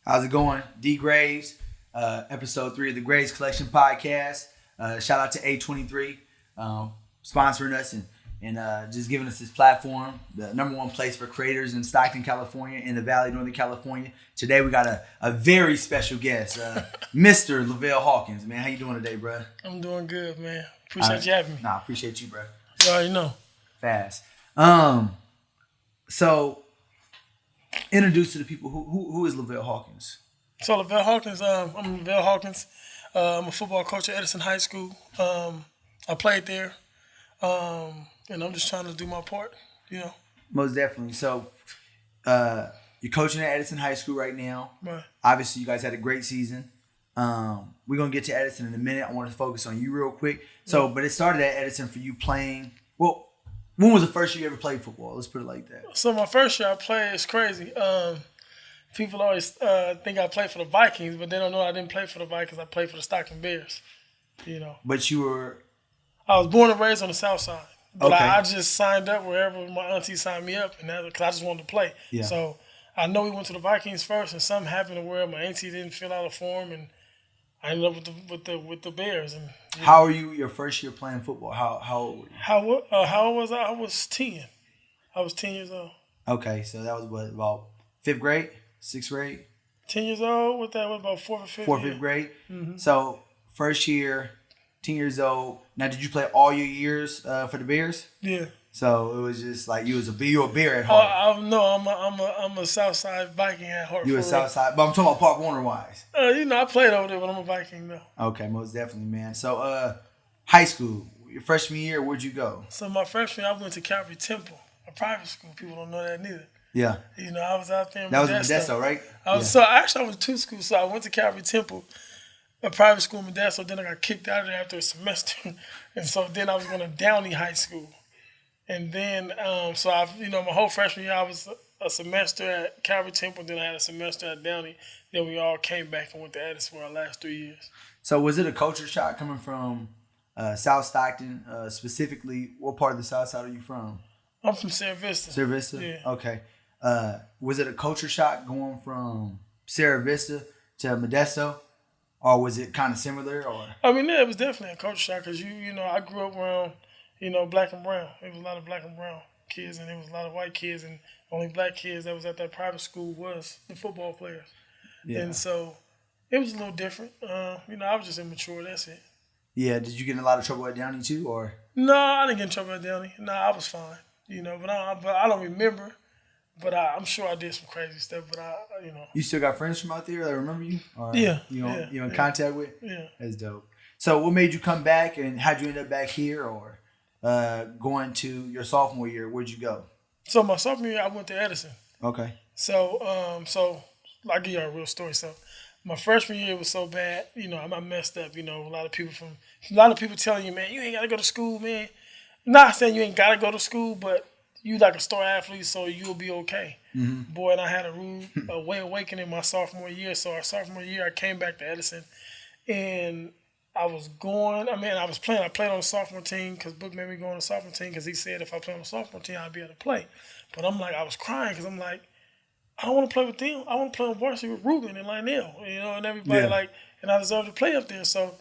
How's it going? D Graves, episode 3 of the Graves Collection podcast. Shout out to A23 sponsoring us and just giving us this platform, the number one place for creators in Stockton, California, in the Valley, Northern California. Today we got a very special guest, Mr. Lavelle Hawkins. Man, how you doing today, bro? I'm doing good, man. Appreciate you having me. Nah, appreciate you, bro. You already know. Fast. So introduce to the people who is Lavelle Hawkins. So Lavelle Hawkins, I'm Lavelle Hawkins. I'm a football coach at Edison High School. I played there, and I'm just trying to do my part, you know. Most definitely. So you're coaching at Edison High School right now. Right. Obviously, you guys had a great season. We're going to get to Edison in a minute. I want to focus on you real quick. So, But it started at Edison for you playing. Well, when was the first year you ever played football? Let's put it like that. So my first year I played, it's crazy. People always think I played for the Vikings, but they don't know I didn't play for the Vikings. I played for the Stockton Bears, you know. But you were... I was born and raised on the South Side. But Okay. I just signed up wherever my auntie signed me up, and because I just wanted to play. Yeah. So I know we went to the Vikings first, and something happened to where my auntie didn't fill out a form, and I ended up with the Bears. And How were you your first year playing football? How old were you? How old was I? I was 10. I was 10 years old. Okay, so that was what, about 5th grade? 6th grade? 10 years old? What that was, about 4th or 5th? 4th, 5th grade? Mm-hmm. So first year, 10 years old. Now, did you play all your years for the Bears? Yeah. So it was just like you were a Bear at heart. No, I'm a Southside Viking at heart. You were Southside, but I'm talking about Park Warner wise. You know, I played over there, but I'm a Viking though. Okay, most definitely, man. So high school, your freshman year, where'd you go? So my freshman year, I went to Calvary Temple, a private school. People don't know that neither. Yeah. You know, I was out there in That was Modesto. in Modesto, right? So actually, I went to 2 schools. So I went to Calvary Temple, a private school in Modesto. Then I got kicked out of there after a semester, and so then I was going to Downey High School, and then so I, you know, my whole freshman year I was a semester at Calvary Temple. Then I had a semester at Downey. Then we all came back and went to Edison for our last 3 years. So was it a culture shock coming from South Stockton? Specifically, what part of the South Side are you from? I'm from Sierra Vista. Sierra Vista? Yeah. Okay. Was it a culture shock going from Sierra Vista to Modesto? Or was it kind of similar? Or I mean, yeah, it was definitely a culture shock because you know, I grew up around, you know, black and brown. There was a lot of black and brown kids, and there was a lot of white kids, and only black kids that was at that private school was the football players. Yeah. And so it was a little different. You know, I was just immature. That's it. Yeah. Did you get in a lot of trouble at Downey too? Or No, I didn't get in trouble at Downey. No, I was fine. You know, but I don't remember. But I'm sure I did some crazy stuff. But you know. You still got friends from out there that remember you? Or Yeah. You in contact with? Yeah. That's dope. So what made you come back, and how'd you end up back here, or going to your sophomore year? Where'd you go? So my sophomore year, I went to Edison. Okay. So I'll give you a real story. So my freshman year was so bad, you know, I messed up. You know, a lot of people telling you, man, you ain't gotta go to school, man. Not saying you ain't gotta go to school, but you like a star athlete, so you'll be okay. Mm-hmm. Boy, and I had a way awakening my sophomore year. So our sophomore year, I came back to Edison, and I was playing. I played on the sophomore team because Book made me go on the sophomore team because he said if I play on the sophomore team, I'd be able to play. But I'm like, I was crying because I'm like, I don't want to play with them. I want to play on varsity with Ruben and Lionel, you know, and everybody and I deserve to play up there. So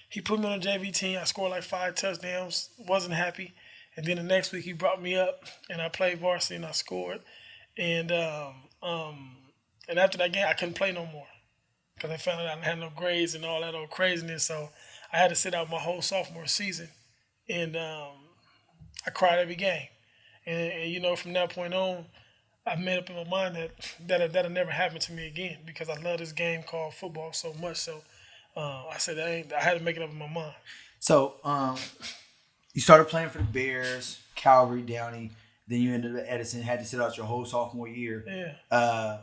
he put me on the JV team. I scored like 5 touchdowns. Wasn't happy. And then the next week he brought me up and I played varsity and I scored. And after that game I couldn't play no more because I found out I didn't have no grades and all that old craziness. So I had to sit out my whole sophomore season, and I cried every game. And you know, from that point on, I made up in my mind that'll never happen to me again because I love this game called football so much. So I said I had to make it up in my mind. So you started playing for the Bears, Calvary, Downey. Then you ended up at Edison. Had to sit out your whole sophomore year. Yeah.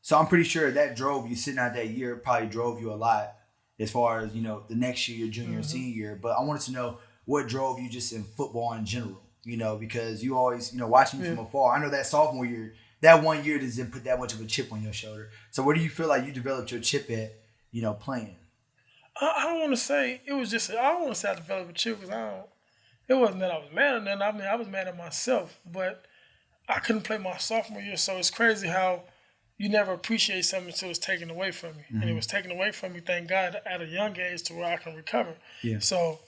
So I'm pretty sure that drove you sitting out that year. Probably drove you a lot as far as, you know, the next year, your junior and senior year. But I wanted to know what drove you just in football in general. You know, because you always, you know, watching you from afar. I know that sophomore year, that 1 year doesn't put that much of a chip on your shoulder. So where do you feel like you developed your chip at, you know, playing? I don't want to say it was just. I don't want to say I developed a chip because it wasn't that I was mad at nothing. I mean, I was mad at myself, but I couldn't play my sophomore year. So it's crazy how, you never appreciate something until it's taken away from you. And it was taken away from me, thank God, at a young age to where I can recover. Yeah. So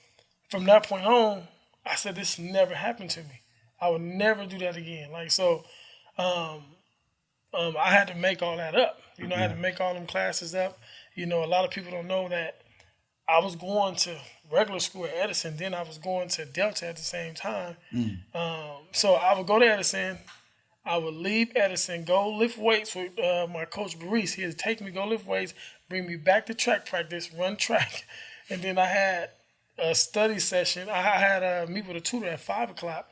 from that point on, I said this never happened to me. I would never do that again. Like, so I had to make all that up. You know, I had to make all them classes up. You know, a lot of people don't know that I was going to regular school at Edison, then I was going to Delta at the same time. So I would go to Edison. I would leave Edison, go lift weights with my coach, Maurice. He would take me, go lift weights, bring me back to track practice, run track. And then I had a study session. I had meet with a tutor at 5 o'clock.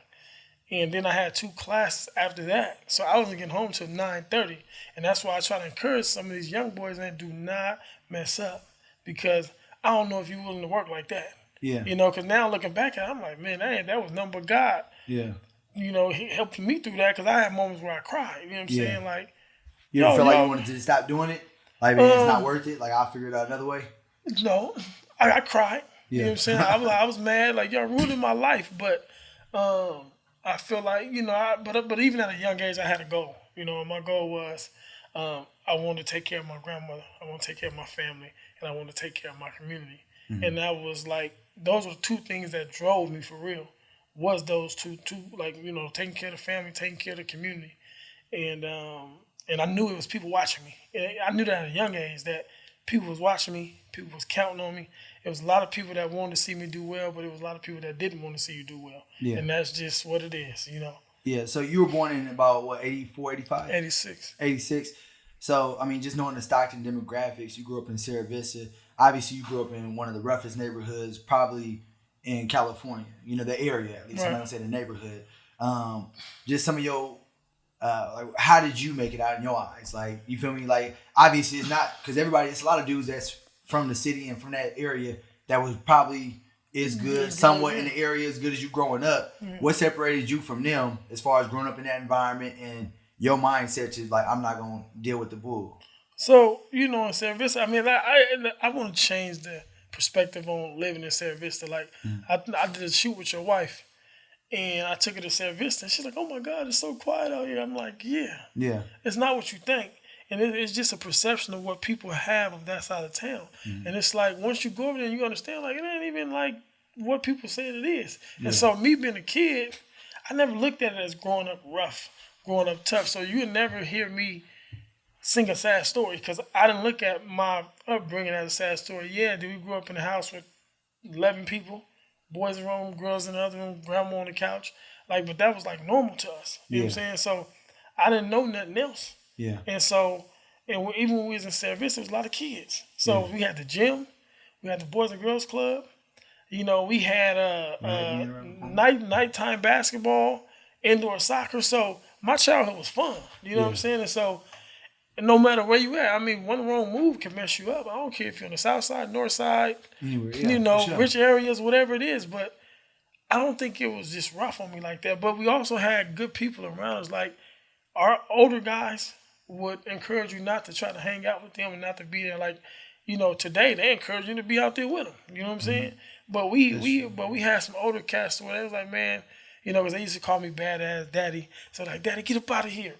And then I had 2 classes after that. So I wasn't getting home till 9:30. And that's why I try to encourage some of these young boys that do not mess up. Because I don't know if you're willing to work like that. Yeah. You know, because now looking back at it, I'm like, man, that was nothing but God. Yeah. You know, he helped me through that because I had moments where I cried. You know what I'm saying? Like, you don't feel like you wanted to stop doing it? Like, man, it's not worth it? Like, I'll figure it out another way? No. I cried. Yeah. You know what I'm saying? I was mad. Like, y'all ruining my life. But I feel like, you know, but even at a young age, I had a goal. You know, my goal was I wanted to take care of my grandmother. I want to take care of my family. And I want to take care of my community. And that was like, those were 2 things that drove me for real. Was those two, like, you know, taking care of the family, taking care of the community. And I knew it was people watching me. And I knew that at a young age that people was watching me, people was counting on me. It was a lot of people that wanted to see me do well, but it was a lot of people that didn't want to see you do well. Yeah. And that's just what it is, you know. Yeah, so you were born in about, what, 84, 85? 86. 86. So, I mean, just knowing the Stockton demographics, you grew up in Sierra Vista. Obviously, you grew up in one of the roughest neighborhoods, probably in California, you know, the area, at least. I'm not going to say the neighborhood. Just some of your, like, how did you make it out in your eyes? Like, you feel me? Like, obviously, it's not, because it's a lot of dudes that's from the city and from that area that was probably as good, somewhat in the area, as good as you growing up. What separated you from them as far as growing up in that environment and your mindset to, like, I'm not going to deal with the bull? So, you know, in Sierra Vista, I mean, I want to change the perspective on living in Sierra Vista. Like, I did a shoot with your wife, and I took her to Sierra Vista, and she's like, oh my God, it's so quiet out here. I'm like, yeah. It's not what you think. And it's just a perception of what people have of that side of town. And it's like, once you go over there and you understand, like, it ain't even like what people say it is. And so me being a kid, I never looked at it as growing up rough, growing up tough. So you would never hear me sing a sad story because I didn't look at my upbringing as a sad story. Yeah, we grew up in a house with 11 people, boys in one room, girls in the other room, grandma on the couch. Like, but that was like normal to us. You know what I'm saying? So I didn't know nothing else. Yeah. And so, even when we was in Sierra Vista, there was a lot of kids. So we had the gym, we had the Boys and Girls Club. You know, we had nighttime basketball, indoor soccer. So my childhood was fun. You know what I'm saying? And so, no matter where you at, I mean, one wrong move can mess you up. I don't care if you're on the south side, north side, you know, rich areas, whatever it is. But I don't think it was just rough on me like that. But we also had good people around us. Like, our older guys would encourage you not to try to hang out with them and not to be there. Like, you know, today they encourage you to be out there with them. You know what I'm saying? But we had some older cats where they was like, man, you know, because they used to call me badass daddy. So like, daddy, get up out of here.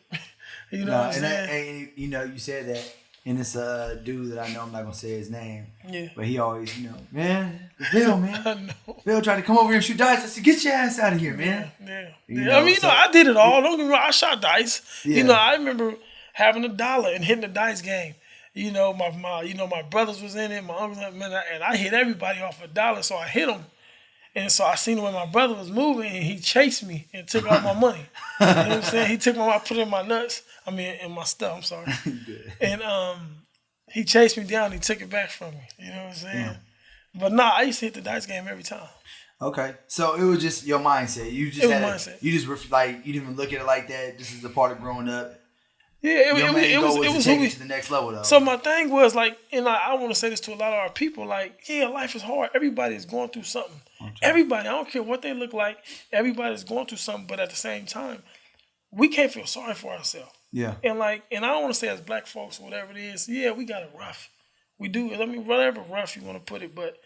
You know what I'm saying? And you know, you said that, and it's a dude that I know, I'm not gonna say his name. Yeah. But he always, you know, man, Bill, man. I know. Bill tried to come over here and shoot dice. I said, get your ass out of here, man. Yeah. You know, I mean, you know, I did it all. Don't get me wrong, I shot dice. Yeah. You know, I remember having $1 and hitting the dice game. You know, my brothers was in it, my uncles, man, and I hit everybody off $1, so I hit them. And so I seen the way my brother was moving, and he chased me and took all my money. You know what I'm saying? He took I put it in my nuts. I mean, in my stuff. I'm sorry. And he chased me down. And he took it back from me. You know what I'm saying? Yeah. But nah, I used to hit the dice game every time. Okay, so it was just your mindset. You just mindset. You just like you didn't even look at it like that. This is the part of growing up. Yeah, it was take it to the next level though. So my thing was like, and I want to say this to a lot of our people, like, yeah, life is hard. Everybody is going through something. Okay. Everybody, I don't care what they look like. Everybody's going through something, but at the same time, we can't feel sorry for ourselves. Yeah. And I don't want to say as black folks or whatever it is, yeah, we got it rough. We do. I mean, whatever rough you want to put it, but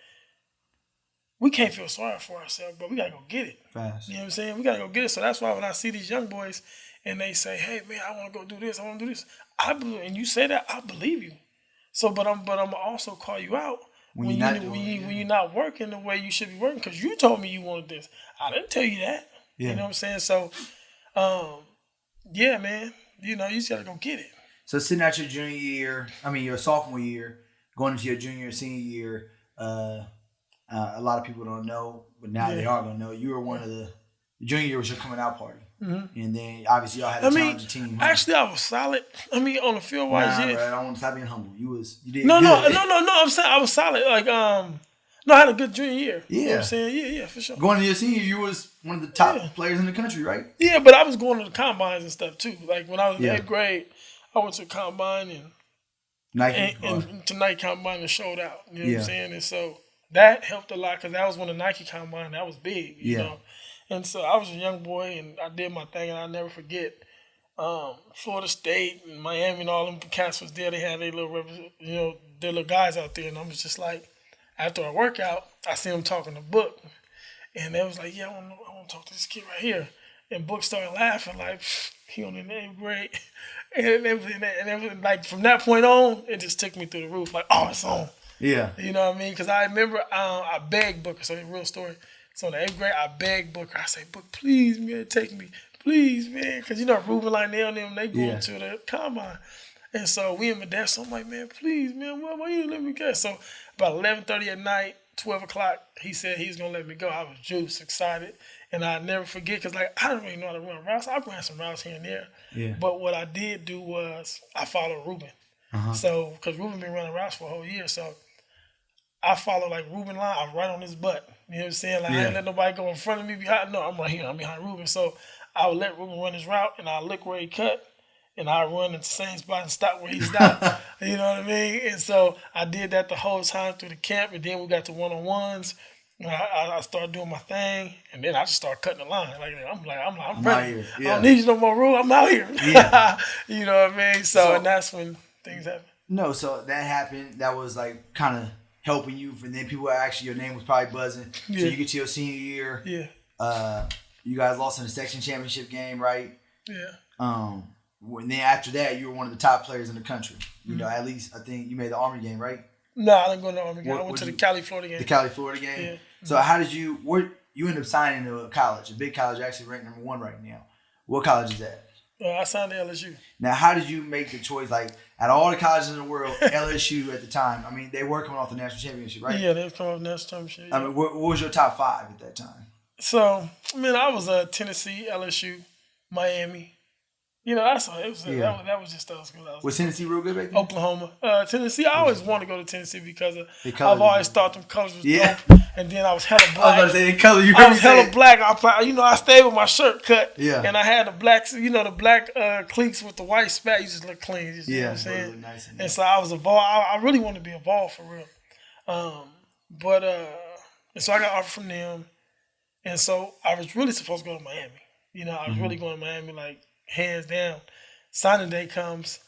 we can't feel sorry for ourselves, but we got to go get it. Fast. You know what I'm saying? We got to go get it. So that's why when I see these young boys and they say, hey, man, I want to go do this, I want to do this, And you say that, I believe you. So, but I'm also call you out When you're not doing it, when you're not working the way you should be working, because you told me you wanted this. I didn't tell you that. Yeah. You know what I'm saying? So, yeah, man. You just gotta go get it. So sitting out your junior year, your sophomore year, going into your junior and senior year, a lot of people don't know, but now they are gonna know. You were one of the junior year was your coming out party, and then obviously y'all had a challenging team. Huh? Actually, I was solid. On the field wise, Bro, I don't want to stop being humble. You did no, good. no. I'm saying I was solid. Like no, I had a good junior year. Yeah, you know what I'm saying yeah, for sure. Going into your senior, you was one of the top players in the country, right? Yeah, but I was going to the combines and stuff too. Like when I was in 8th grade, I went to the combine and to Nike combine and showed out. You know what I'm saying? And so that helped a lot because that was when the Nike combine that was big. You know, and so I was a young boy and I did my thing and I'll never forget. Florida State and Miami and all them cats was there. They had their their little guys out there, and I was just like, after a workout, I see them talking to Book, and they was like, "Yeah, I want to talk to this kid right here." And Book started laughing like, "He only in 8th grade," and it was like from that point on, it just took me through the roof. Like, oh, it's on. Yeah. You know what I mean? Because I remember I begged Booker. So it's a real story. So in the 8th grade, I begged Booker. I said, "Book, please, man, take me." Please, man, because Ruben Lionel and them, they going to the combine. And so we in Modesto, so I'm like, man, please, man, why you let me go? So about 11:30 at night, 12 o'clock, he said he's going to let me go. I was juiced, excited. And I never forget, because I don't really know how to run routes. I ran some routes here and there. Yeah. But what I did do was I followed Ruben. So, because Ruben been running routes for a whole year. So I followed like Ruben line. I was right on his butt. You know what I'm saying? Like I didn't let nobody go in front of me behind. No, I'm right here. I'm behind Ruben. So I would let Ruben run his route, and I look where he cut, and I run at the same spot and stop where he stopped. You know what I mean? And so I did that the whole time through the camp, and then we got to one-on-ones. I started doing my thing, and then I just started cutting the line. I'm ready. I don't need you no more, Rule. I'm out here. Yeah. You know what I mean? So and that's when things happen. No, so that happened. That was like kind of helping you, and then people your name was probably buzzing. Yeah. So you get to your senior year. Yeah. You guys lost in the section championship game, right? Yeah. And then after that, you were one of the top players in the country. You know, at least I think you made the Army game, right? No, I didn't go to the Army game. I went to the Cali, Florida game. The Cali, Florida game? Yeah. So how did you end up signing to a college, a big college, actually ranked number 1 right now. What college is that? I signed to LSU. Now, how did you make the choice? Like, out of all the colleges in the world, LSU at the time, they were coming off the national championship, right? Yeah, they were coming off the national championship. Yeah. What was your top 5 at that time? So, I was Tennessee, LSU, Miami. That's all. That was just those schools. Was Tennessee real good back then? Oklahoma. Tennessee, I always wanted to go to Tennessee because I've always thought them colors was dope. And then I was hella black. I was about to say the color. I was hella black. I stayed with my shirt cut. Yeah. And I had the black, the black cleats with the white spat. You just look clean. You know what I'm saying? Really nice and so I was a ball. I really wanted to be a ball for real. And so I got offered from them. And so I was really supposed to go to Miami. I was really going to Miami, like, hands down. Signing day comes.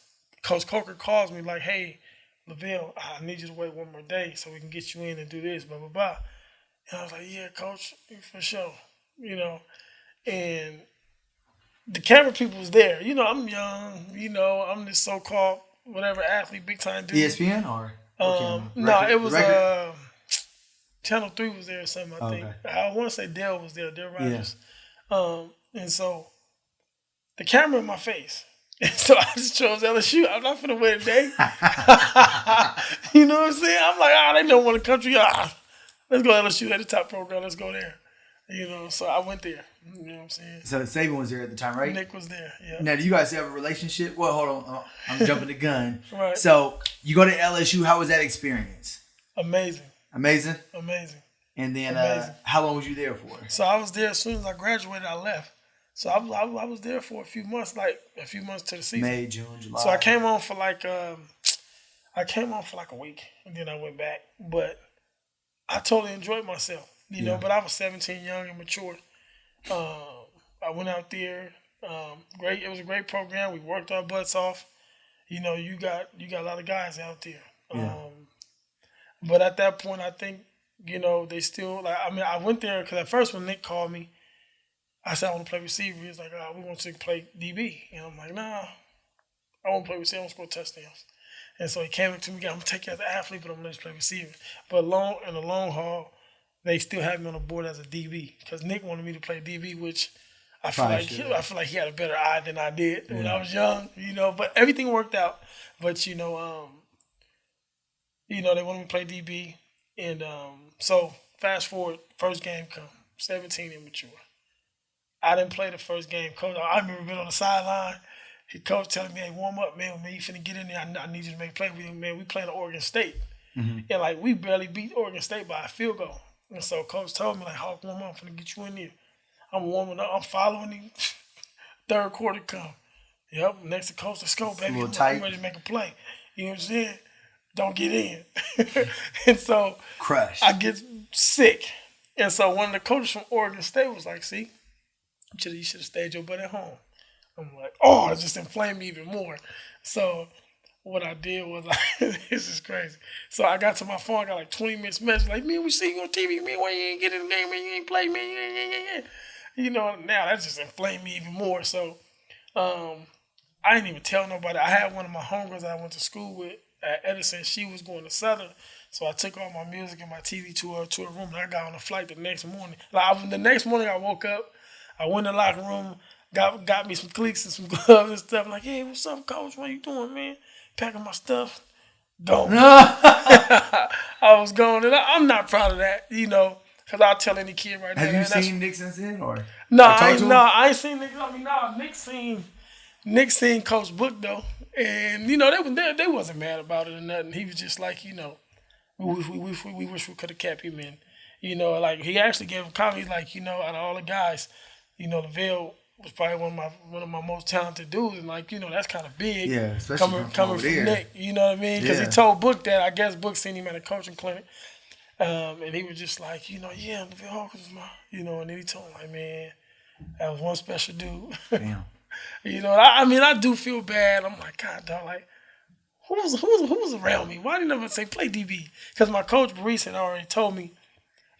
Coach Coker calls me like, hey, Lavelle, I need you to wait one more day so we can get you in and do this, blah, blah, blah. And I was like, yeah, Coach, for sure. And the camera people was there. I'm young. I'm this so-called whatever athlete, big-time dude. ESPN or? No, it was Channel 3 was there or something, I think. Okay. I want to say Dale was there, Dale Rogers. Yeah. And so the camera in my face. And so I just chose LSU. I'm not finna wait a day. You know what I'm saying? I'm like, they don't want the country. Let's go LSU at the top program. Let's go there. So I went there. You know what I'm saying? So Saban was there at the time, right? Nick was there, yeah. Now, do you guys have a relationship? Well, hold on. I'm jumping the gun. Right. So you go to LSU. How was that experience? Amazing. Amazing? Amazing. And then how long was you there for? So I was there as soon as I graduated, I left. So I was there for a few months to the season. May, June, July. So I came on for like a week, and then I went back. But I totally enjoyed myself, you know. But I was 17, young and mature. I went out there. Great. It was a great program. We worked our butts off. You got a lot of guys out there. Yeah. But at that point, I think they still I went there because at first when Nick called me, I said I want to play receiver. He was like, we want to play DB, and I'm like, nah. I won't play receiver. I won't score touchdowns. And so he came up to me, I'm going to take you as an athlete, but I'm going to play receiver. But in the long haul, they still have me on the board as a DB because Nick wanted me to play DB, which I feel like he had a better eye than I did when I was young, But everything worked out. But they wanted me to play DB, and so fast forward, first game come, 17 immature. I didn't play the first game. Coach, I remember being on the sideline. Coach telling me, "Hey, warm up, man. You finna get in there. I need you to make a play. We playing Oregon State, and we barely beat Oregon State by a field goal." And so Coach told me, "Hawk, warm up. I'm finna get you in there." I'm warming up. I'm following him. Third quarter come. Yep. Next to Coach, let's go, baby. I'm ready to make a play. You know what I'm saying? Don't get in. And so crush. I get sick. And so one of the coaches from Oregon State was like, "See, you should have stayed your butt at home." I'm like, oh, it just inflamed me even more. So what I did was, this is crazy. So I got to my phone, I got like 20 minutes message, like, "Man, we see you on TV, man, why you ain't get in the game, man, you ain't play, man, now that just inflamed me even more. So I didn't even tell nobody. I had one of my homegirls that I went to school with at Edison. She was going to Southern. So I took all my music and my TV to her room, and I got on a flight the next morning. The next morning I woke up, I went in the locker room, got me some cleats and some gloves and stuff. Like, "Hey, what's up, Coach? What you doing, man?" Packing my stuff. Gone. I was gone. And I'm not proud of that, because I'll tell any kid right now. Have you seen Nick since then? I ain't seen Nick. Nick seen Coach Book, though. And, they wasn't mad about it or nothing. He was just like, we wish we could have kept him in. He actually gave him comments like, out of all the guys, Lavelle was probably one of my most talented dudes, and that's kind of big. Yeah, especially coming from Nick. You know what I mean? Because he told Book that. I guess Book seen him at a coaching clinic, and he was just like, yeah, Lavelle Hawkins was my, and then he told him like, "Man, that was one special dude." Damn. I do feel bad. I'm like, God, dog, like, who was around me? Why didn't I say play DB? Because my coach Maurice had already told me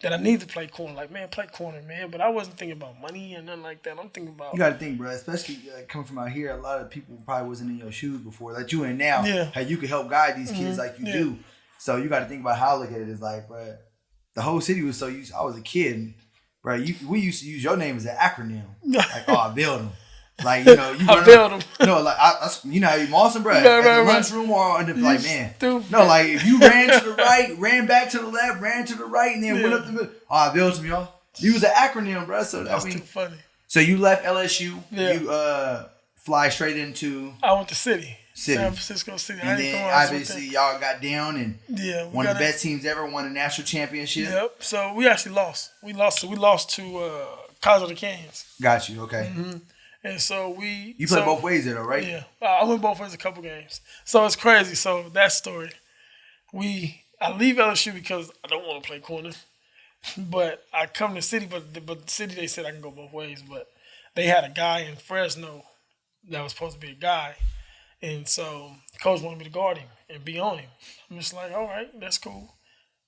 that I need to play corner. Like, man, play corner, man. But I wasn't thinking about money and nothing like that. I'm thinking about... You got to think, bro, especially coming from out here, a lot of people probably wasn't in your shoes before. Like you in now, how you could help guide these kids like you do. So you got to think about how I look at it is like, bro, the whole city was so used... I was a kid, bro, we used to use your name as an acronym. Like, I built them. Like, you I built them. No, like, how you Mawson, bro, at the lunchroom or under, like, man. Stupid. No, like, if you ran to the right, ran back to the left, ran to the right, and then went up the middle. I built them, y'all. You was an acronym, bro. So that's too funny. So you left LSU. Yeah. You fly straight into... I went to City. San Francisco City. And then, obviously, y'all got down and one of the best teams ever, won a national championship. Yep. So we actually lost. We lost to College of the Canyons. Got you. Okay. Mm-hmm. And so You played both ways there, though, right? Yeah. I went both ways a couple games. So it's crazy. So that story. I leave LSU because I don't want to play corner. But I come to City, but the City, they said I can go both ways. But they had a guy in Fresno that was supposed to be a guy. And so the coach wanted me to guard him and be on him. I'm just like, all right, that's cool.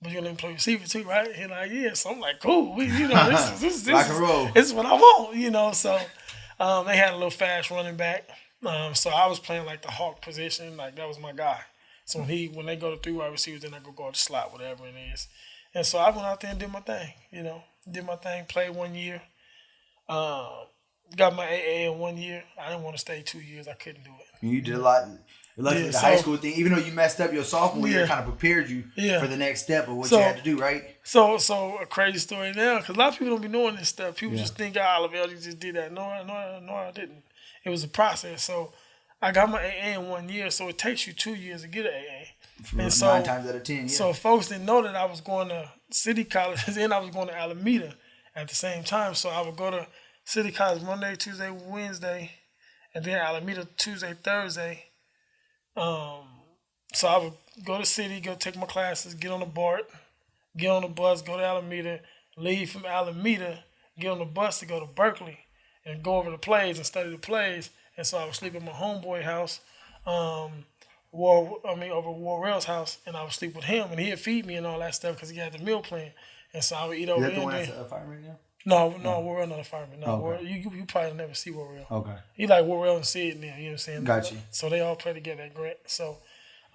But you're going to play receiver too, right? He's like, yeah. So I'm like, cool. This rock and roll. This is what I want, So they had a little fast running back. So I was playing like the Hawk position. Like that was my guy. So when they go to 3 wide receivers, then I go guard the slot, whatever it is. And so I went out there and did my thing, Did my thing, played 1 year. Got my AA in 1 year. I didn't want to stay 2 years. I couldn't do it. You did a lot. Luckily, the high school thing, even though you messed up your sophomore year, kind of prepared you for the next step of what you had to do, right? So a crazy story now, because a lot of people don't be knowing this stuff. People just think, Lavelle, you just did that. No, I didn't. It was a process. So I got my AA in 1 year, so it takes you 2 years to get an AA. And so 9 times out of 10, yeah. So folks didn't know that I was going to City College, and I was going to Alameda at the same time. So I would go to City College Monday, Tuesday, Wednesday, and then Alameda Tuesday, Thursday. So I would go to City, go take my classes, get on the BART, get on the bus, go to Alameda, leave from Alameda, get on the bus to go to Berkeley, and go over the plays and study the plays. And so I would sleep at my homeboy house, over Warrell's house, and I would sleep with him, and he'd feed me and all that stuff because he had the meal plan. And so I would eat over there. Is that the one that's a fireman now? No, Warrell not a fireman. No, Okay. Warrell, you probably never see Warrell. Okay. He like Warrell and Sid now. You know what I'm saying? Got you. So they all play together at Grant. So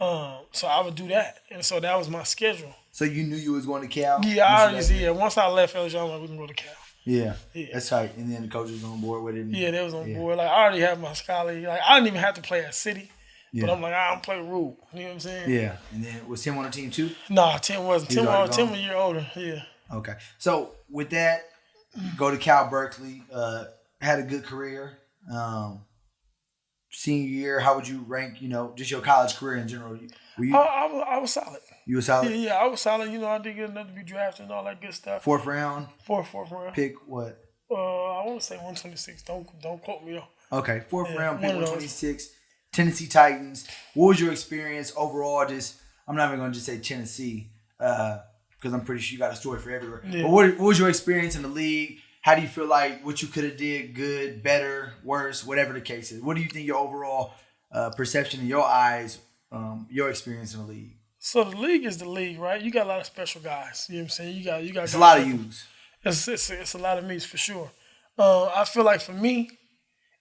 I would do that, and so that was my schedule. So you knew you was going to Cal? Yeah, I already see. Yeah, once I left LSU, I'm like, we can go to Cal. Yeah. Yeah. That's tight. And then the coach was on board with it. Yeah, they was on board. Like I already have my scholarly. Like I didn't even have to play at City, but I'm like, I don't play Rule. You know what I'm saying? Yeah. And then was Tim on the team too? Nah, Tim wasn't. He was already Tim gone? a year older. Yeah. Okay. So with that, go to Cal Berkeley. Had a good career. Senior year, how would you rank? Just your college career in general. Were you? I was solid. You were solid. Yeah, I was solid. I did good enough to be drafted and all that good stuff. Fourth round. Fourth round. Pick what? I want to say 126. Don't quote me though. Okay, fourth round, pick one of those. 126. Tennessee Titans. What was your experience overall? I'm not even going to just say Tennessee because I'm pretty sure you got a story for everywhere. Yeah. But what was your experience in the league? How do you feel like what you could have did good, better, worse, whatever the case is? What do you think your overall perception in your eyes, your experience in the league? So the league is the league, right? You got a lot of special guys. You know what I'm saying? You got. It's a lot of yous. It's a lot of me's for sure. I feel like for me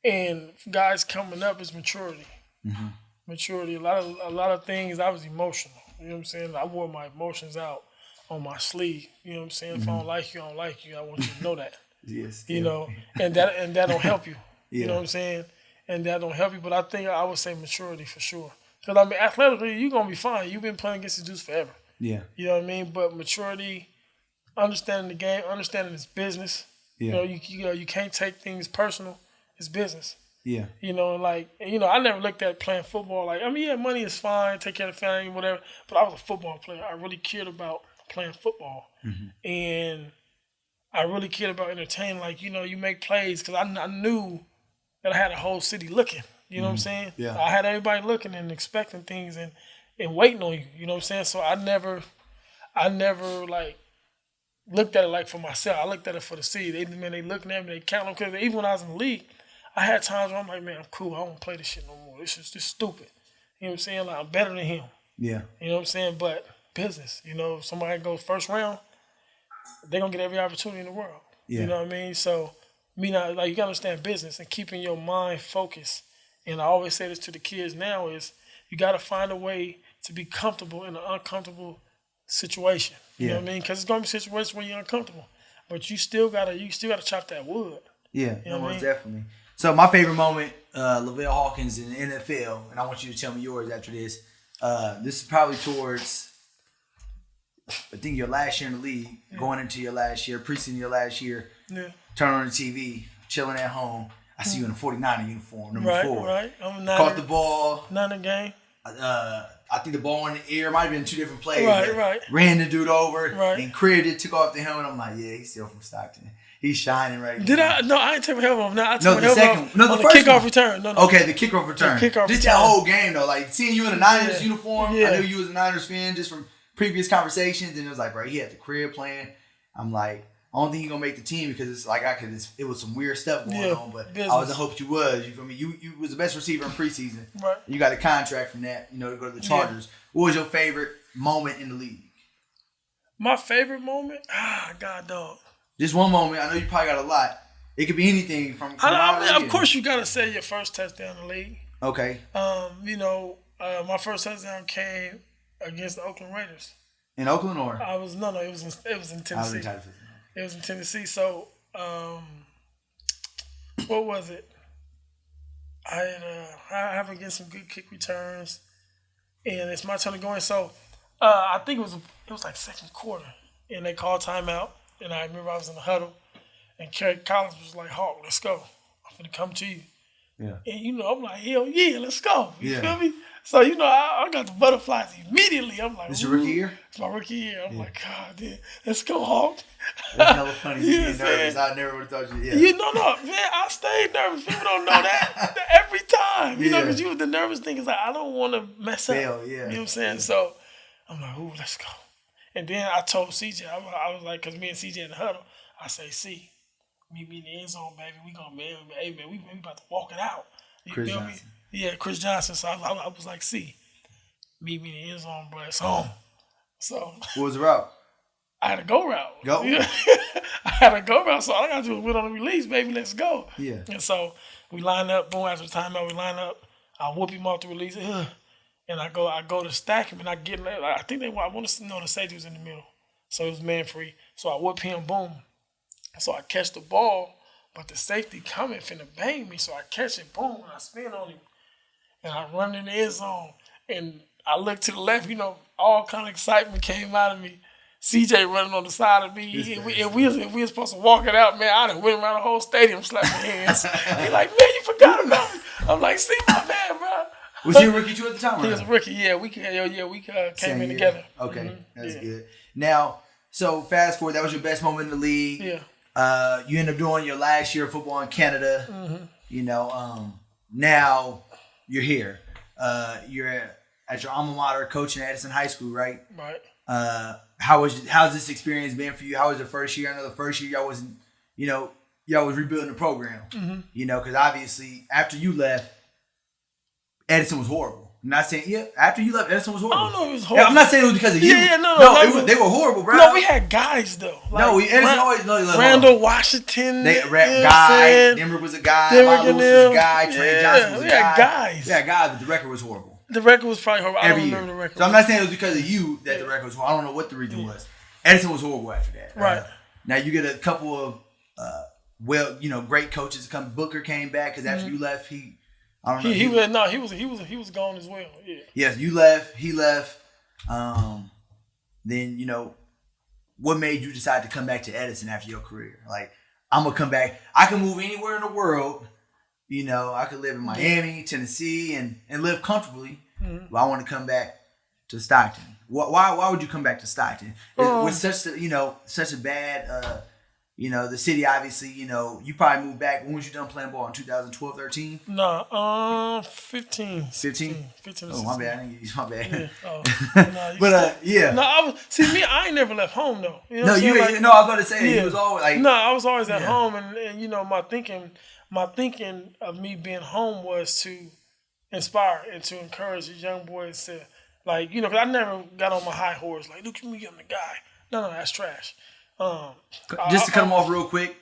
and guys coming up is maturity. Mm-hmm. Maturity. A lot of things. I was emotional. You know what I'm saying? I wore my emotions out on my sleeve. You know what I'm saying? If I don't like you, I don't like you. I want you to know that. Yes. You know, and that don't help you. Yeah. You know what I'm saying? And that don't help you. But I think I would say maturity for sure. Because I mean, athletically, you're gonna be fine. You've been playing against the dudes forever. Yeah. You know what I mean? But maturity, understanding the game, understanding it's business. Yeah. You can't take things personal. It's business. Yeah. I never looked at playing football like, money is fine, take care of the family, whatever. But I was a football player. I really cared about playing football. Mm-hmm. And I really cared about entertaining. Like, you make plays because I knew that I had a whole city looking. You know what I'm saying? Yeah. I had everybody looking and expecting things and waiting on you. You know what I'm saying? So I never like looked at it like for myself. I looked at it for the city. They looking at me, they counting because even when I was in the league, I had times where I'm like, man, I'm cool. I don't play this shit no more. This is just stupid. You know what I'm saying? Like I'm better than him. Yeah. You know what I'm saying? But business. If somebody goes first round, they're gonna get every opportunity in the world. Yeah. You know what I mean? So you gotta understand business and keeping your mind focused. And I always say this to the kids now is you gotta find a way to be comfortable in an uncomfortable situation. You know what I mean? Because it's gonna be situations where you're uncomfortable, but you still gotta chop that wood. Yeah, You know what I most mean? definitely. So my favorite moment, Lavelle Hawkins in the NFL, and I want you to tell me yours after this. This is probably towards, I think, your last year in the league, going into your last year, preseason your last year. Yeah. Turn on the TV, chilling at home. I see you in a 49er uniform, number 4. Right. I'm not Caught the ball. not in the game. I think the ball in the air might have been 2 different plays. Right. Ran the dude over. Right. And cleared it, took off the helmet. I'm like, yeah, he's still from Stockton. He's shining right now. Did I? No, I didn't take my helmet off. No, I took No, my the helmet second off one. No, on the the first kickoff one. return. No. Okay, the kickoff return. kickoff Just return. that whole game though, like seeing you in a Niners Yeah. uniform. Yeah. I knew you was a Niners fan just from previous conversations, and it was like, bro, he had the crib playing. I'm like, I don't think he's gonna make the team because it's like it was some weird stuff going on, but business. I was in hopes you was. You feel me? You was the best receiver in preseason. Right. You got a contract from that, to go to the Chargers. What was your favorite moment in the league? My favorite moment? God, dog. Just one moment. I know you probably got a lot. It could be anything from. Of course, you gotta say your first touchdown in the league. Okay. My first touchdown came against the Oakland Raiders. In Oakland or? It was in Tennessee. I was retired. It was in Tennessee. So, what was it? I have to get some good kick returns, and it's my turn to go in. So, I think it was like second quarter, and they called timeout, and I remember I was in the huddle, and Kerry Collins was like, "Hawk, let's go. I'm gonna come to you." Yeah. And I'm like, hell yeah, let's go. You Yeah. feel me? So I got the butterflies immediately. I'm like, This your rookie year? It's my rookie year. I'm like, God damn, let's go, Hawk. That's hella funny. You You know get what I'm nervous. saying? I never would have thought you. No, man, I stayed nervous. People don't know that every time. Yeah. Because the nervous thing is like, I don't want to mess up. Fail, yeah. You know what I'm saying? So I'm like, ooh, let's go. And then I told CJ, I was like, because me and CJ in the huddle, I say, C, meet me in the end zone, baby. We gonna, man, we about to walk it out. You Chris feel Johnson. me? Yeah, Chris Johnson. So I was like, C, meet me in the end zone, bro. It's home. So What was the route? I had a go route. Go. Yeah. I had a go route, so all I got to do is win on the release, baby. Let's go. Yeah. And so we line up. Boom, after the timeout, we line up. I whoop him off the release. And I go to stack him, and I get like, I think I want to know the safety was in the middle, so it was man free. So I whoop him, boom. So I catch the ball, but the safety coming finna bang me. So I catch it, boom, and I spin on him, and I run in the end zone, and I look to the left. All kind of excitement came out of me. CJ running on the side of me, and we was supposed to walk it out, man. I done went around the whole stadium slapping hands. He like, man, you forgot about me. I'm like, see, my man, bro. Was he a rookie too at the time? He was a rookie. Yeah, we came in together. Okay, that's good. Now, so fast forward, that was your best moment in the league. Yeah. You end up doing your last year of football in Canada. Mm-hmm. Now you're here. You're at your alma mater, coaching at Edison High School, right? Right. How's this experience been for you? How was the first year? I know the first year y'all wasn't, y'all was rebuilding the program. Mm-hmm. Because obviously after you left, Edison was horrible. I'm not saying after you left, Edison was horrible. I don't know if it was horrible. Yeah, I'm not saying it was because of you. Yeah, no. They were horrible, bro. No, we had guys though. Like, Edison always Randall Washington. Guy. Denver was a guy. Bob Lewis was a guy. Trey Johnson was a guy. We had guys. Yeah, guys, but the record was horrible. The record was probably horrible. I don't remember the record. So I'm not saying it was because of you that the record was horrible. I don't know what the reason was. Edison was horrible after that. Right. Now you get a couple of great coaches come. Booker came back because after you left, I don't know. He was gone as well. Yeah. Yes, you left. He left. Then what made you decide to come back to Edison after your career? Like, I'm gonna come back. I can move anywhere in the world. I could live in Miami, Tennessee, and live comfortably. Mm-hmm. But I want to come back to Stockton. Why would you come back to Stockton? With such a bad. The city, obviously, you probably moved back. When was you done playing ball? In 2012, 13? No, 15. 15? 15 Oh, my bad. I didn't use my bad. Yeah. Oh. But, yeah. No, I ain't never left home, though. I was about to say, you was always like... No, I was always at home, and my thinking of me being home was to inspire and to encourage the young boys to, because I never got on my high horse, like, look at me, I'm the guy. No, that's trash. Just to cut him off real quick,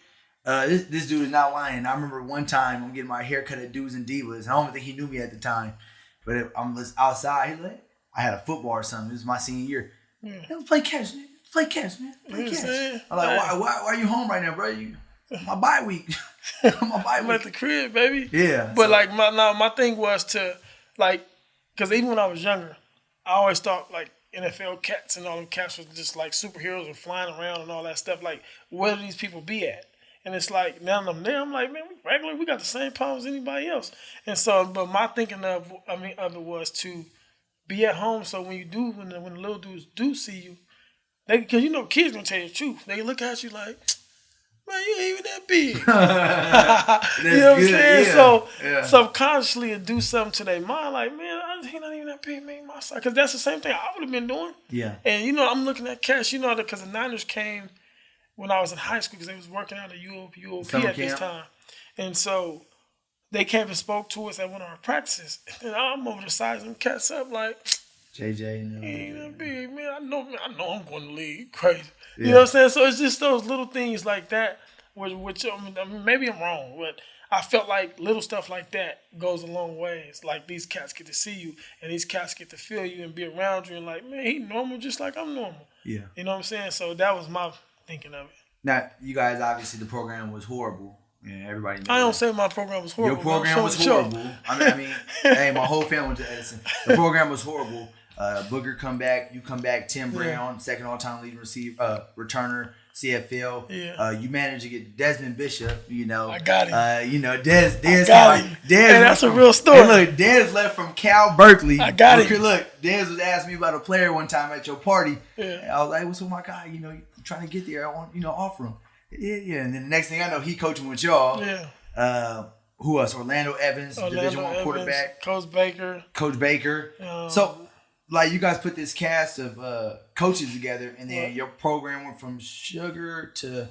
this dude is not lying. I remember one time I'm getting my hair cut at Dudes and Divas. I don't think he knew me at the time, but I'm outside. He's like, I had a football or something. This was my senior year. Yeah. Play catch, man. Play catch. I'm like, why are you home right now, bro? My bye week. I'm at the crib, baby. Yeah. But my thing was to because even when I was younger, I always thought NFL cats and all them cats was just like superheroes and flying around and all that stuff. Like, where do these people be at? And it's like, none of them there. I'm like, man, we regular. We got the same problems as anybody else. And so, but my thinking of it was to be at home. So when the little dudes do see you, because kids gonna tell you the truth. They look at you like, man, you ain't even that big. You know what I'm saying? Yeah. So subconsciously it do something to their mind, like, man, he not even that big, man, my side. Because that's the same thing I would have been doing. Yeah. And, I'm looking at cash, because the Niners came when I was in high school because they was working out at UOP at this time. And so they came and spoke to us at one of our practices. And I'm over the size of them cats up like, JJ, he ain't that big, man. I know I'm going to league. Crazy. Yeah. You know what I'm saying? So it's just those little things like that, which maybe I'm wrong, but I felt like little stuff like that goes a long ways. Like, these cats get to see you, and these cats get to feel you and be around you, and like, man, he normal just like I'm normal. Yeah. You know what I'm saying? So that was my thinking of it. Now, you guys, obviously, the program was horrible. Yeah, everybody knows. I don't say my program was horrible. Your program was horrible. I mean, hey, my whole family went to Edison. The program was horrible. Booker come back, you come back. Tim Brown, second all-time leading returner, CFL. Yeah. You managed to get Desmond Bishop. I got him. Dez. Hey, that's a real story. Hey, look, Dez left from Cal Berkeley. I got him. Look, Dez was asking me about a player one time at your party. Yeah. And I was like, "What's with my guy? You trying to get there? I want offer him." Yeah. And then the next thing I know, he coaching with y'all. Yeah. Who else? Orlando Evans, Division I quarterback. Coach Baker. So, you guys put this cast of coaches together, and then your program went from sugar to,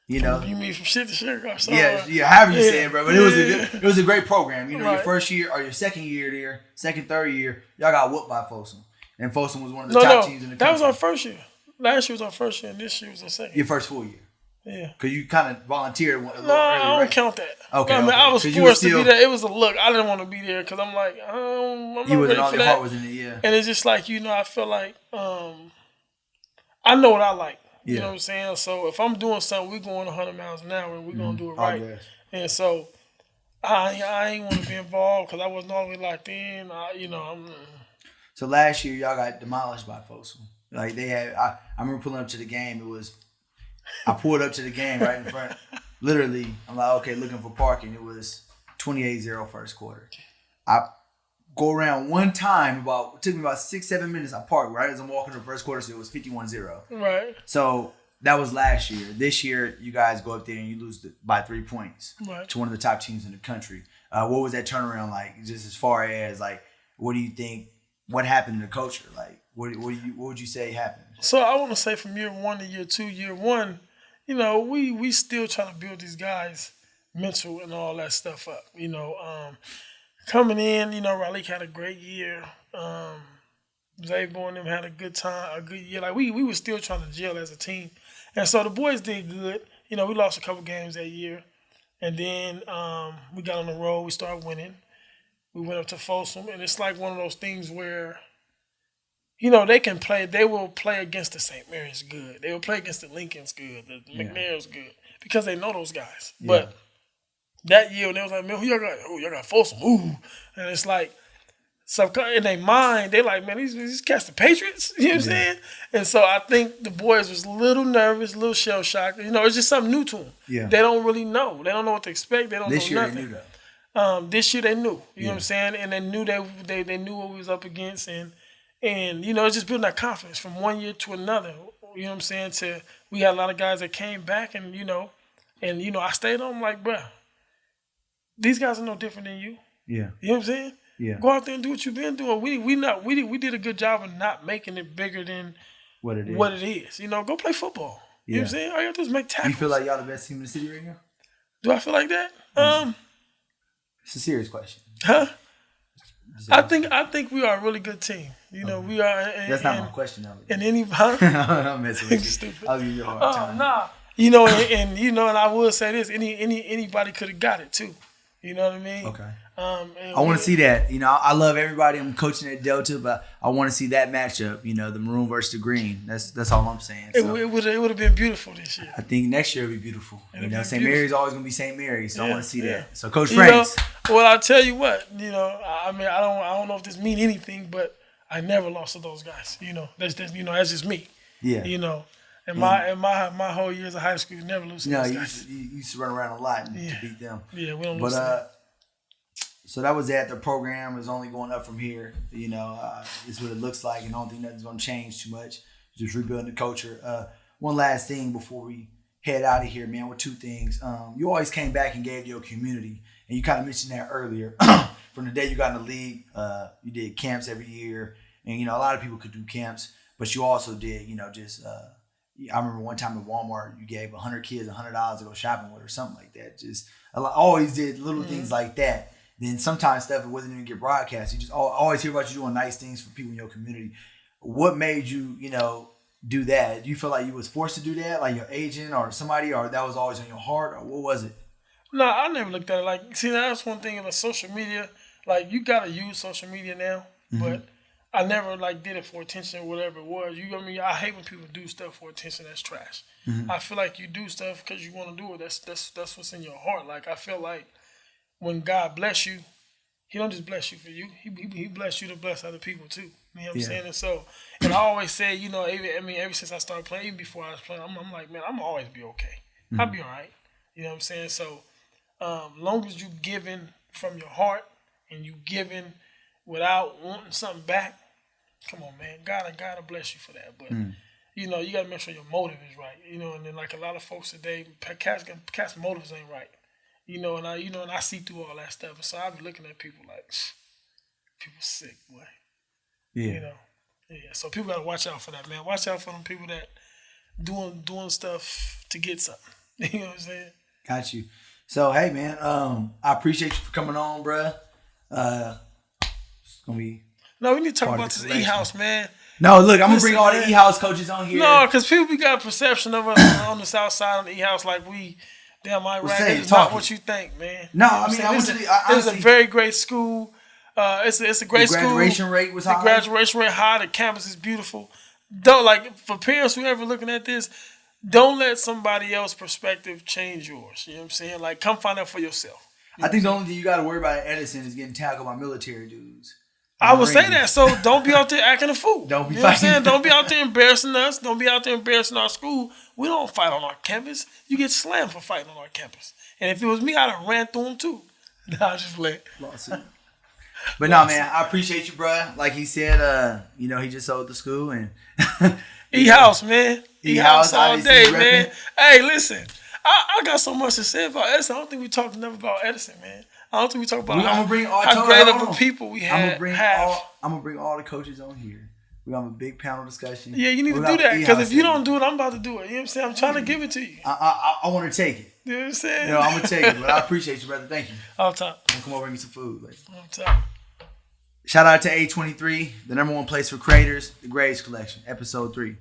You mean from shit to sugar? Yeah, however you say it, bro. But it was a great program. Your first year or your second year there, third year, y'all got whooped by Folsom. And Folsom was one of the top teams in the country. That was our first year. Last year was our first year, and this year was our second. Your first full year. Yeah. Because you kind of volunteered a little No, early, I don't right? count that. Okay, I mean, I was 'Cause you were forced to be still- there. It was a look. I didn't want to be there because I'm like, I'm not You wasn't ready all for your that. heart was in it, yeah. And it's just like, I feel like I know what I like. You Yeah. know what I'm saying? So if I'm doing something, we're going 100 miles an hour and we're going to do it Oh, right. yes. And so I ain't want to be involved because I wasn't all the way locked in. So last year, y'all got demolished by Folsom. Like, they had, I remember pulling up to the game. I pulled up to the game right in front. Literally, I'm like, okay, looking for parking. It was 28-0 first quarter. I go around one time, it took me about 6-7 minutes. I parked right as I'm walking to the first quarter, so it was 51-0. Right. So that was last year. This year, you guys go up there and you lose by 3 points to one of the top teams in the country. What was that turnaround like? Just as far as like, what do you think? What happened to the culture? Like, what would you say happened? So I want to say from year one to year two. Year one, we still trying to build these guys' mental and all that stuff up. Coming in, Raleigh had a great year. Zaybo and them had a good time, a good year. Like we were still trying to gel as a team, and so the boys did good. We lost a couple games that year, and then we got on the road. We started winning. We went up to Folsom, and it's like one of those things where, they can play. They will play against the St. Mary's good. They will play against the Lincoln's good, the McNair's good, because they know those guys. Yeah. But that year, they was like, man, who y'all got? Oh, y'all got Folsom. Ooh. And it's like, so in their mind, they like, man, these cats the Patriots. You know what I'm saying? And so I think the boys was a little nervous, a little shell-shocked. It's just something new to them. Yeah. They don't really know. They don't know what to expect. They don't This know year nothing. they knew that. This year they knew. You know what I'm saying? And they knew they knew what we was up against. And it's just building that confidence from one year to another. You know what I'm saying? We had a lot of guys that came back and, I stayed on them like, bruh, these guys are no different than you. Yeah. You know what I'm saying? Yeah. Go out there and do what you've been doing. We did a good job of not making it bigger than What it is. Go play football. You know what I'm saying? All you have to do is make tackles. You feel like y'all the best team in the city right now? Do I feel like that? It's a serious question. Huh? I think we are a really good team. We are. That's not my question, though. And huh? I'm messing with you. Stupid. I'll give you a hard time. Nah. And I will say this: anybody could have got it too. You know what I mean? Okay. I I want to see that. I love everybody. I'm coaching at Delta, but I want to see that matchup. The maroon versus the green. That's all I'm saying. So It would have been beautiful this year. I think next year will be beautiful. St. Mary's always gonna be St. Mary's, so I want to see that. So Coach You Franks. Well, I'll tell you what. I don't know if this mean anything, but I never lost to those guys. That's just me. Yeah. And my whole years of high school, never lose to those guys. You used to run around a lot to beat them. Yeah, we don't lose. So that was that. The program is only going up from here. It's what it looks like, and I don't think nothing's going to change too much. Just rebuilding the culture. One last thing before we head out of here, man, with two things. You always came back and gave your community, and you kind of mentioned that earlier. From the day you got in the league, you did camps every year, and a lot of people could do camps, but you also did, I remember one time at Walmart, you gave 100 kids $100 to go shopping with or something like that. Just always did little things like that. Then sometimes stuff it wasn't even get broadcast. You just always hear about you doing nice things for people in your community. What made you, do that? Do you feel like you was forced to do that, like your agent or somebody, or that was always on your heart, or what was it? No, I never looked at it like. See, that's one thing about social media. Like, you gotta use social media now, but I never did it for attention or whatever it was. I hate when people do stuff for attention. That's trash. I feel like you do stuff because you want to do it. That's what's in your heart. Like, I feel like when God bless you, He don't just bless you for you. He bless you to bless other people too. You know what I'm saying? And so, I always say, ever since I started playing, even before I was playing, I'm like, man, I'm always be okay. I'll be all right. You know what I'm saying? So, long as you giving from your heart and you giving without wanting something back, come on, man. God will bless you for that. But you got to make sure your motive is right. And then like a lot of folks today, cast motives ain't right. And I see through all that stuff. And so I be looking at people like, people sick, boy. Yeah. Yeah. So people got to watch out for that, man. Watch out for them people that doing stuff to get something. You know what I'm saying? Got you. So, hey, man, I appreciate you for coming on, bruh. It's going to be... No, we need to talk about this E-House, man. No, look, I'm gonna bring all the E-House coaches on here. No, because people got a perception of us on the south side of the E-House like we damn Iraq. It's not what you think, man. No, you know I mean, it's a very great school. It's a great school. The graduation rate was high. The graduation rate high. The campus is beautiful. Don't like for parents who ever looking at this. Don't let somebody else's perspective change yours. You know what I'm saying? Like, come find out for yourself. I think the only thing you got to worry about at Edison is getting tackled by military dudes. I would say that. So don't be out there acting a fool. Don't be you know what I'm saying? Don't be out there embarrassing us. Don't be out there embarrassing our school. We don't fight on our campus. You get slammed for fighting on our campus. And if it was me, I'd have ran through them too. Nah, just play. Lawsuit. But no, man, I appreciate you, bro. Like he said, he just sold the school and E-House, man. E-House all day, repping. man. Hey, listen, I got so much to say about Edison. I don't think we talked enough about Edison, man. I don't think we talk about how great of a people we have. I'm gonna bring all the coaches on here. We're gonna have a big panel discussion. Yeah, you need to do that because if you don't do it, I'm about to do it. You know what I'm saying? I'm trying to give it to you. I want to take it. You know what I'm saying? I'm gonna take it, but I appreciate you, brother. Thank you. All time. I'm gonna come over and get some food. All time. Shout out to A23, the number one place for creators, the Graves Collection, episode 3.